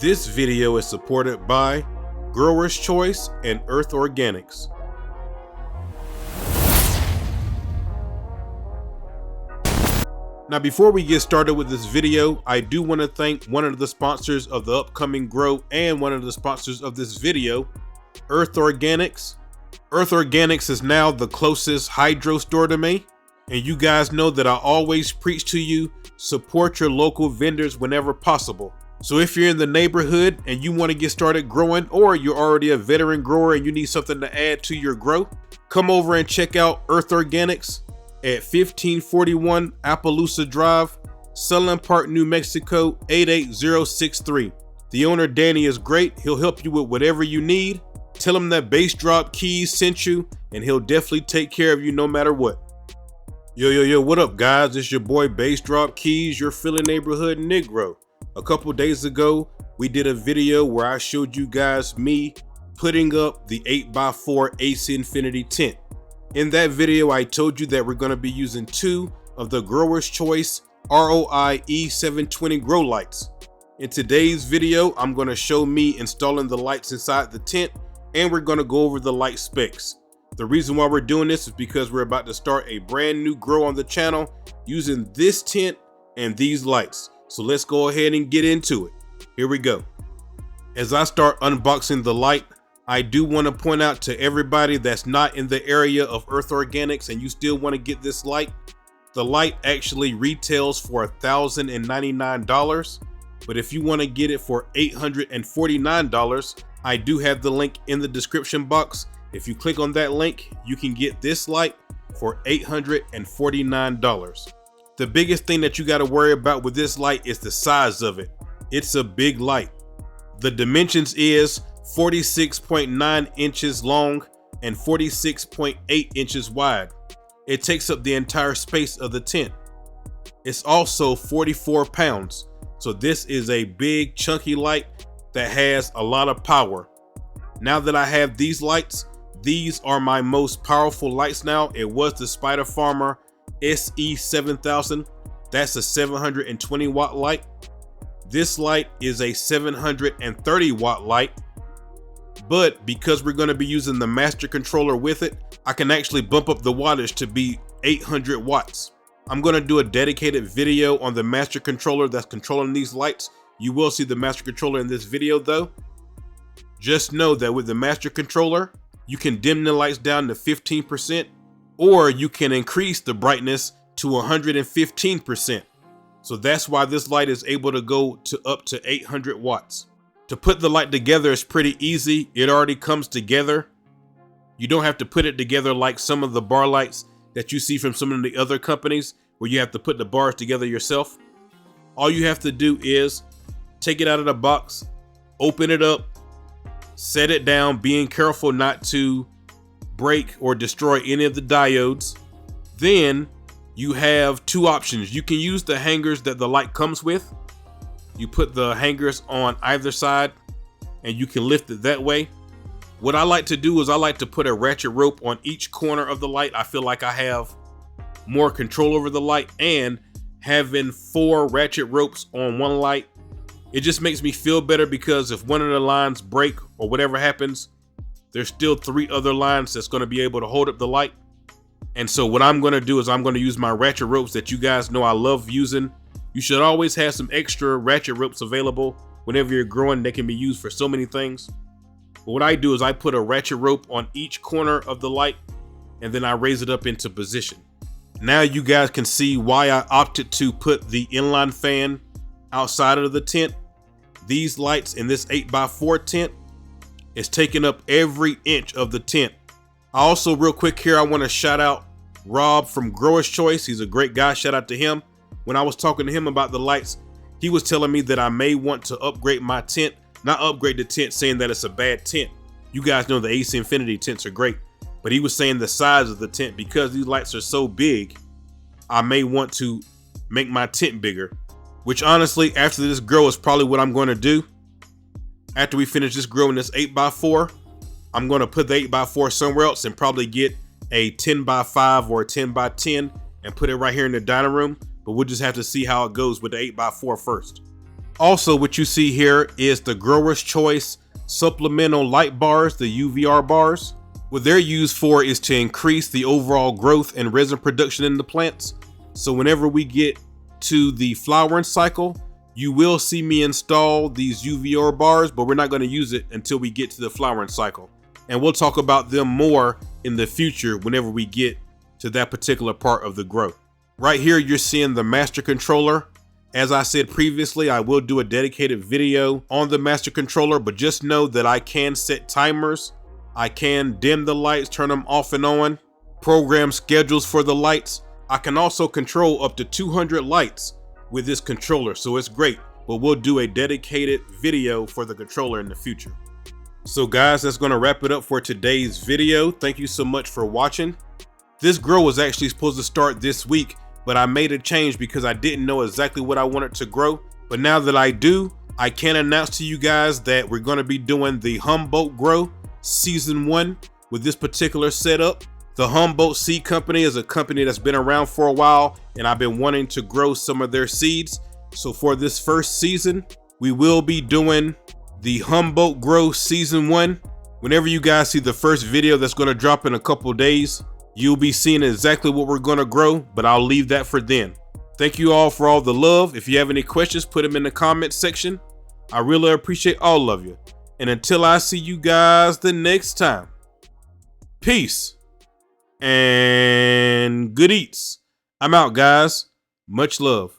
This video is supported by Grower's Choice and Earth Organics. Now before we get started with this video, I do want to thank one of the sponsors of the upcoming grow and one of the sponsors of this video, Earth Organics. Earth Organics is now the closest hydro store to me, and you guys know that I always preach to you, support your local vendors whenever possible. So if you're in the neighborhood and you want to get started growing, or you're already a veteran grower and you need something to add to your grow, come over and check out Earth Organics at 1541 Appaloosa Drive, Sunland Park, New Mexico 88063. The owner Danny is great. He'll help you with whatever you need. Tell him that Bass Drop Keys sent you and he'll definitely take care of you no matter what. Yo, what up guys? It's your boy Bass Drop Keys, your Philly neighborhood Negro. A couple days ago, we did a video where I showed you guys me putting up the 8x4 Ace Infinity tent. In that video, I told you that we're going to be using two of the Grower's Choice ROI-E720 grow lights. In today's video, I'm going to show me installing the lights inside the tent, and we're going to go over the light specs. The reason why we're doing this is because we're about to start a brand new grow on the channel using this tent and these lights. So let's go ahead and get into it. Here we go. As I start unboxing the light, I do want to point out to everybody that's not in the area of Earth Organics and you still want to get this light, the light actually retails for $1,099. But if you want to get it for $849, I do have the link in the description box. If you click on that link, you can get this light for $849. The biggest thing that you got to worry about with this light is the size of it. It's a big light. The dimensions is 46.9 inches long and 46.8 inches wide. It takes up the entire space of the tent. It's also 44 pounds. So this is a big chunky light that has a lot of power. Now that I have these lights, these are my most powerful lights now. It was the Spider Farmer SE7000. That's a 720 watt light. This light is a 730 watt light. But because we're going to be using the master controller with it, I can actually bump up the wattage to be 800 watts. I'm going to do a dedicated video on the master controller that's controlling these lights. You will see the master controller in this video though. Just know that with the master controller, you can dim the lights down to 15%, or you can increase the brightness to 115%. So that's why this light is able to go to up to 800 watts. To put the light together is pretty easy. It already comes together. You don't have to put it together like some of the bar lights that you see from some of the other companies where you have to put the bars together yourself. All you have to do is take it out of the box, open it up, set it down, being careful not to break or destroy any of the diodes. Then you have two options. You can use the hangers that the light comes with. You put the hangers on either side and you can lift it that way. What I like to do is I like to put a ratchet rope on each corner of the light. I feel like I have more control over the light, and having 4 ratchet ropes on one light, it just makes me feel better because if one of the lines break or whatever happens, there's still 3 other lines that's going to be able to hold up the light. And so what I'm going to do is I'm going to use my ratchet ropes that you guys know I love using. You should always have some extra ratchet ropes available whenever you're growing. They can be used for so many things. But what I do is I put a ratchet rope on each corner of the light and then I raise it up into position. Now you guys can see why I opted to put the inline fan outside of the tent. These lights in this 8x4 tent is taking up every inch of the tent. Also, real quick here, I want to shout out Rob from Grower's Choice. He's a great guy. Shout out to him. When I was talking to him about the lights, he was telling me that I may want to upgrade my tent. Not upgrade the tent saying that it's a bad tent. You guys know the Ace Infinity tents are great. But he was saying the size of the tent, because these lights are so big, I may want to make my tent bigger. Which honestly, after this grow is probably what I'm going to do. After we finish this grow in this 8x4, I'm going to put the 8x4 somewhere else and probably get a 10x5 or a 10x10 and put it right here in the dining room. But we'll just have to see how it goes with the 8x4 first. Also, what you see here is the Grower's Choice supplemental light bars, the UVR bars. What they're used for is to increase the overall growth and resin production in the plants. So whenever we get to the flowering cycle, you will see me install these UVR bars, but we're not going to use it until we get to the flowering cycle. And we'll talk about them more in the future whenever we get to that particular part of the grow. Right here, you're seeing the master controller. As I said previously, I will do a dedicated video on the master controller, but just know that I can set timers. I can dim the lights, turn them off and on, program schedules for the lights. I can also control up to 200 lights with this controller, so it's great, but we'll do a dedicated video for the controller in the future. So guys, that's gonna wrap it up for today's video. Thank you so much for watching. This grow was actually supposed to start this week, but I made a change because I didn't know exactly what I wanted to grow. But now that I do, I can announce to you guys that we're gonna be doing the Humboldt Grow Season 1 with this particular setup. The Humboldt Seed Company is a company that's been around for a while, and I've been wanting to grow some of their seeds. So for this first season, we will be doing the Humboldt Grow Season 1. Whenever you guys see the first video that's gonna drop in a couple days, you'll be seeing exactly what we're gonna grow, but I'll leave that for then. Thank you all for all the love. If you have any questions, put them in the comment section. I really appreciate all of you. And until I see you guys the next time, peace and good eats. I'm out, guys. Much love.